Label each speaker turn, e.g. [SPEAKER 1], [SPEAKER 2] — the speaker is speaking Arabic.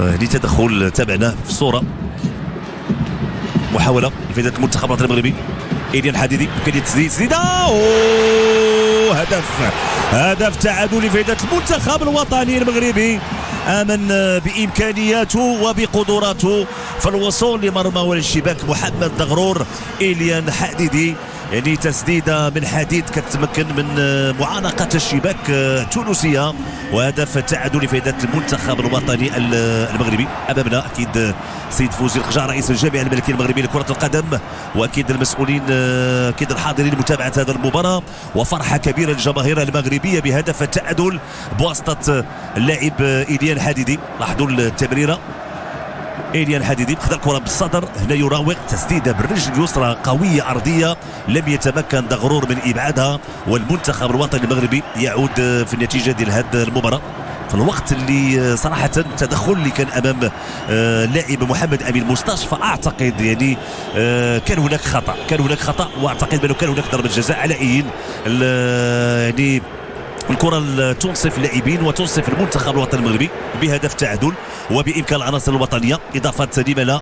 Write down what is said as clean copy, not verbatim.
[SPEAKER 1] لتدخل تابعناه في الصورة. محاولة لفائدة المنتخب الوطني المغربي. إيليا الحديدي إمكانية تسديدة. هدف تعادل لفائدة المنتخب الوطني المغربي. آمن بإمكانياته وبقدراته في الوصول لمرمى والشباك محمد دغرور. إيليا الحديدي يعني تسديده من حديد كتمكن من معانقه الشباك التونسيه، وهدف التعادل لفائده المنتخب الوطني المغربي. امامنا اكيد سيد فوزي القجع رئيس الجامعه الملكيه المغربيه لكره القدم، واكيد المسؤولين اكيد الحاضرين لمتابعه هذه المباراه، وفرحه كبيره للجماهير المغربيه بهدف التعادل بواسطه اللاعب إيليا الحديدي. لاحظوا التمريره، إيليا الحديدي خذ الكرة بالصدر، هنا يراوغ تسديده بالرجل اليسرى قويه ارضيه، لم يتمكن دغرور من ابعادها، والمنتخب الوطني المغربي يعود في النتيجه ديال هذه المباراه في الوقت اللي صراحه التدخل اللي كان امام اللاعب محمد امين مصطفى. فاعتقد يعني كان هناك خطا واعتقد بانه كان هناك ضربه جزاء على اي يعني الكرة تنصف اللاعبين وتنصف المنتخب الوطني المغربي بهدف تعادل، وبإمكان العناصر الوطنية إضافة لما لا